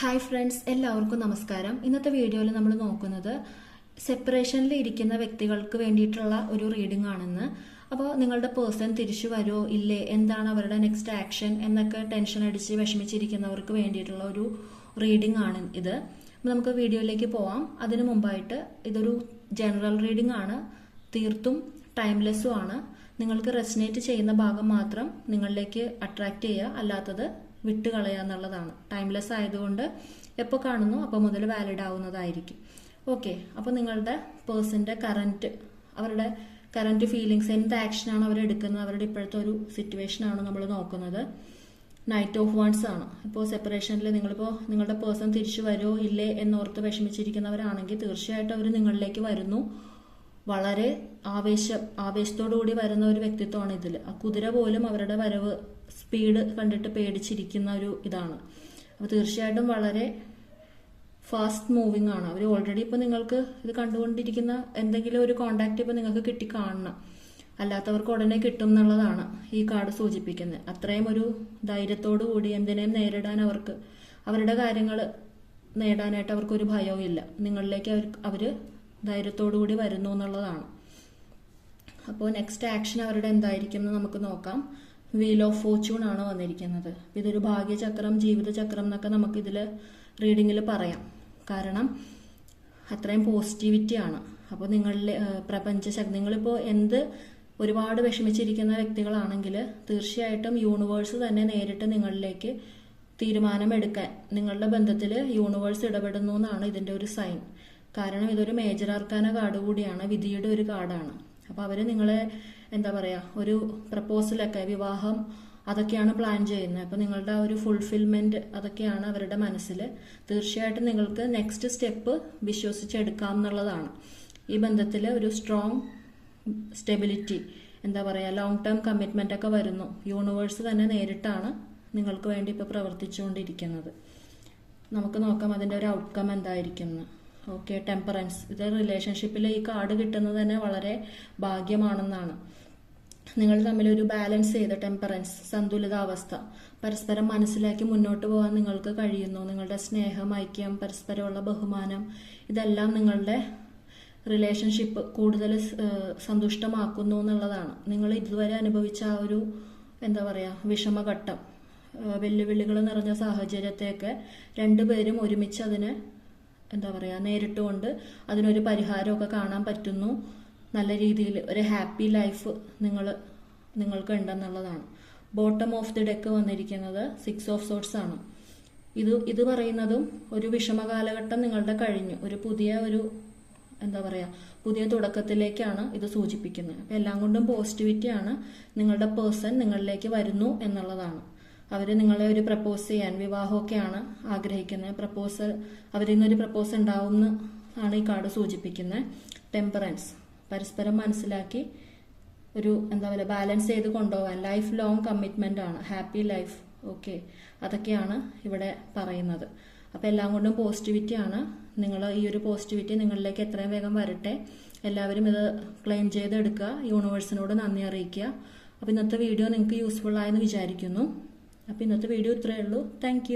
Hi friends, എല്ലാവർക്കും നമസ്കാരം. ഇന്നത്തെ വീഡിയോയിൽ നമ്മൾ നോക്കുന്നത് സെപ്പറേഷനിൽ ഇരിക്കുന്ന വ്യക്തികൾക്ക് വേണ്ടിയിട്ടുള്ള ഒരു റീഡിംഗ് ആണെന്ന്. അപ്പോൾ നിങ്ങളുടെ പേഴ്സൺ തിരിച്ചു വരുമോ ഇല്ലേ, എന്താണ് അവരുടെ നെക്സ്റ്റ് ആക്ഷൻ എന്നൊക്കെ ടെൻഷൻ അടിച്ച് വിഷമിച്ചിരിക്കുന്നവർക്ക് വേണ്ടിയിട്ടുള്ള ഒരു റീഡിംഗ് ആണ് ഇത്. നമുക്ക് വീഡിയോയിലേക്ക് പോവാം. അതിനു മുമ്പായിട്ട് ഇതൊരു ജനറൽ റീഡിംഗ് ആണ്, തീർത്തും ടൈംലെസ്സും ആണ്. നിങ്ങൾക്ക് റെസനേറ്റ് ചെയ്യുന്ന ഭാഗം മാത്രം നിങ്ങളിലേക്ക് അട്രാക്ട് ചെയ്യുക, അല്ലാത്തത് വിട്ടുകളയുക എന്നുള്ളതാണ്. ടൈംലെസ് ആയതുകൊണ്ട് എപ്പോൾ കാണുന്നു അപ്പോൾ മുതൽ വാലിഡ് ആവുന്നതായിരിക്കും. ഓക്കെ, അപ്പോൾ നിങ്ങളുടെ പേഴ്സന്റെ അവരുടെ കറന്റ് ഫീലിങ്സ്, എന്ത് ആക്ഷനാണ് അവർ എടുക്കുന്നത്, അവരുടെ ഇപ്പോഴത്തെ ഒരു സിറ്റുവേഷൻ ആണ് നമ്മൾ നോക്കുന്നത്. നൈറ്റ് ഓഫ് വൺസ് ആണ്. ഇപ്പോൾ സെപ്പറേഷനിൽ നിങ്ങളുടെ പേഴ്സൺ തിരിച്ചു വരുമോ ഇല്ലേ എന്നോർത്ത് വിഷമിച്ചിരിക്കുന്നവരാണെങ്കിൽ തീർച്ചയായിട്ടും അവർ നിങ്ങളിലേക്ക് വരുന്നു. വളരെ ആവേശത്തോടു കൂടി വരുന്ന ഒരു വ്യക്തിത്വമാണ് ഇതിൽ. ആ കുതിര പോലും അവരുടെ വരവ് സ്പീഡ് കണ്ടിട്ട് പേടിച്ചിരിക്കുന്ന ഒരു ഇതാണ്. അപ്പോൾ തീർച്ചയായിട്ടും വളരെ ഫാസ്റ്റ് മൂവിങ് ആണ് അവർ. ഓൾറെഡി ഇപ്പൊ നിങ്ങൾക്ക് ഇത് കണ്ടുകൊണ്ടിരിക്കുന്ന എന്തെങ്കിലും ഒരു കോണ്ടാക്ട് ഇപ്പൊ നിങ്ങൾക്ക് കിട്ടിക്കാണണം, അല്ലാത്തവർക്ക് ഉടനെ കിട്ടും എന്നുള്ളതാണ് ഈ കാർഡ് സൂചിപ്പിക്കുന്നത്. അത്രയും ഒരു ധൈര്യത്തോടു കൂടി എന്തിനേയും നേരിടാൻ അവരുടെ കാര്യങ്ങൾ നേടാനായിട്ട് അവർക്കൊരു ഭയവും ഇല്ല. നിങ്ങളിലേക്ക് അവര് ധൈര്യത്തോടു കൂടി വരുന്നു എന്നുള്ളതാണ്. അപ്പോൾ നെക്സ്റ്റ് ആക്ഷൻ അവരുടെ എന്തായിരിക്കും എന്ന് നമുക്ക് നോക്കാം. വീൽ ഓഫ് ഫോർച്യൂൺ ആണ് വന്നിരിക്കുന്നത്. ഇതൊരു ഭാഗ്യചക്രം, ജീവിതചക്രം എന്നൊക്കെ നമുക്ക് ഇതില് റീഡിങ്ങിൽ പറയാം. കാരണം അത്രയും പോസിറ്റിവിറ്റി ആണ്. അപ്പോൾ നിങ്ങളിലെ പ്രപഞ്ചശക്തി, നിങ്ങളിപ്പോൾ ഒരുപാട് വിഷമിച്ചിരിക്കുന്ന വ്യക്തികളാണെങ്കിൽ തീർച്ചയായിട്ടും യൂണിവേഴ്സ് തന്നെ നേരിട്ട് നിങ്ങളിലേക്ക് തീരുമാനമെടുക്കാൻ, നിങ്ങളുടെ ബന്ധത്തിൽ യൂണിവേഴ്സ് ഇടപെടുന്നു എന്നാണ് ഇതിന്റെ ഒരു സൈൻ. കാരണം ഇതൊരു മേജർ ആർക്കാന കാർഡ് കൂടിയാണ്, വിധിയുടെ ഒരു കാർഡാണ്. അപ്പൊ അവര് നിങ്ങളെ ഒരു പ്രപ്പോസലൊക്കെ, വിവാഹം അതൊക്കെയാണ് പ്ലാൻ ചെയ്യുന്നത്. അപ്പൊ നിങ്ങളുടെ ഒരു ഫുൾഫിൽമെന്റ് അതൊക്കെയാണ് അവരുടെ മനസ്സിൽ. തീർച്ചയായിട്ടും നിങ്ങൾക്ക് നെക്സ്റ്റ് സ്റ്റെപ്പ് വിശ്വസിച്ചെടുക്കാം എന്നുള്ളതാണ്. ഈ ബന്ധത്തിൽ ഒരു strong stability, long term commitment ഒക്കെ വരുന്നു. യൂണിവേഴ്സ് തന്നെ നേരിട്ടാണ് നിങ്ങൾക്ക് വേണ്ടി ഇപ്പൊ പ്രവർത്തിച്ചുകൊണ്ടിരിക്കുന്നത്. നമുക്ക് നോക്കാം അതിന്റെ ഒരു ഔട്ട്കം എന്തായിരിക്കും. Okay, temperance. ഇത് റിലേഷൻഷിപ്പിൽ ഈ കാർഡ് കിട്ടുന്നത് തന്നെ വളരെ ഭാഗ്യമാണെന്നാണ്. നിങ്ങൾ തമ്മിൽ ഒരു ബാലൻസ് ചെയ്ത ടെമ്പറൻസ്, സന്തുലിതാവസ്ഥ, പരസ്പരം മനസ്സിലാക്കി മുന്നോട്ട് പോകാൻ നിങ്ങൾക്ക് കഴിയുന്നു. നിങ്ങളുടെ സ്നേഹം, ഐക്യം, പരസ്പരമുള്ള ബഹുമാനം, ഇതെല്ലാം നിങ്ങളുടെ റിലേഷൻഷിപ്പ് കൂടുതൽ സന്തുഷ്ടമാക്കുന്നു എന്നുള്ളതാണ്. നിങ്ങൾ ഇതുവരെ അനുഭവിച്ച ആ ഒരു വിഷമഘട്ടം, വെല്ലുവിളികൾ നിറഞ്ഞ സാഹചര്യത്തെയൊക്കെ രണ്ടുപേരും ഒരുമിച്ച് അതിനെ നേരിട്ടുകൊണ്ട് അതിനൊരു പരിഹാരമൊക്കെ കാണാൻ പറ്റുന്നു. നല്ല രീതിയിൽ ഒരു ഹാപ്പി ലൈഫ് നിങ്ങൾക്ക് ഉണ്ടെന്നുള്ളതാണ്. ബോട്ടം ഓഫ് ദി ഡെക്ക് വന്നിരിക്കുന്നത് 6 ഓഫ് സോർട്സ് ആണ്. ഇത് പറയുന്നതും ഒരു വിഷമകാലഘട്ടം നിങ്ങളുടെ കഴിഞ്ഞു, ഒരു പുതിയ തുടക്കത്തിലേക്കാണ് ഇത് സൂചിപ്പിക്കുന്നത്. അപ്പൊ എല്ലാം കൊണ്ടും പോസിറ്റിവിറ്റി ആണ്. നിങ്ങളുടെ പേഴ്സൺ നിങ്ങളിലേക്ക് വരുന്നു എന്നുള്ളതാണ്. അവര് നിങ്ങളെ ഒരു പ്രപ്പോസ് ചെയ്യാൻ, വിവാഹമൊക്കെയാണ് ആഗ്രഹിക്കുന്നത്. അവരിൽ നിന്നൊരു പ്രപ്പോസ് ഉണ്ടാവും ആണ് ഈ കാർഡ് സൂചിപ്പിക്കുന്നത്. ടെമ്പറൻസ്, പരസ്പരം മനസ്സിലാക്കി ഒരു ബാലൻസ് ചെയ്ത് കൊണ്ടുപോകാൻ, ലൈഫ് ലോങ് കമ്മിറ്റ്മെന്റ് ആണ്, ഹാപ്പി ലൈഫ്. ഓക്കെ, അതൊക്കെയാണ് ഇവിടെ പറയുന്നത്. അപ്പൊ എല്ലാം കൊണ്ടും പോസിറ്റിവിറ്റി ആണ്. നിങ്ങൾ ഈ ഒരു പോസിറ്റിവിറ്റി നിങ്ങളിലേക്ക് എത്രയും വേഗം വരട്ടെ. എല്ലാവരും ഇത് ക്ലെയിം ചെയ്തെടുക്കുക, യൂണിവേഴ്സിനോട് നന്ദി അറിയിക്കുക. അപ്പൊ ഇന്നത്തെ വീഡിയോ നിങ്ങൾക്ക് യൂസ്ഫുൾ ആയെന്ന് വിചാരിക്കുന്നു. അപ്പോൾ ഇന്നത്തെ വീഡിയോ ഇത്രയേ ഉള്ളൂ. താങ്ക്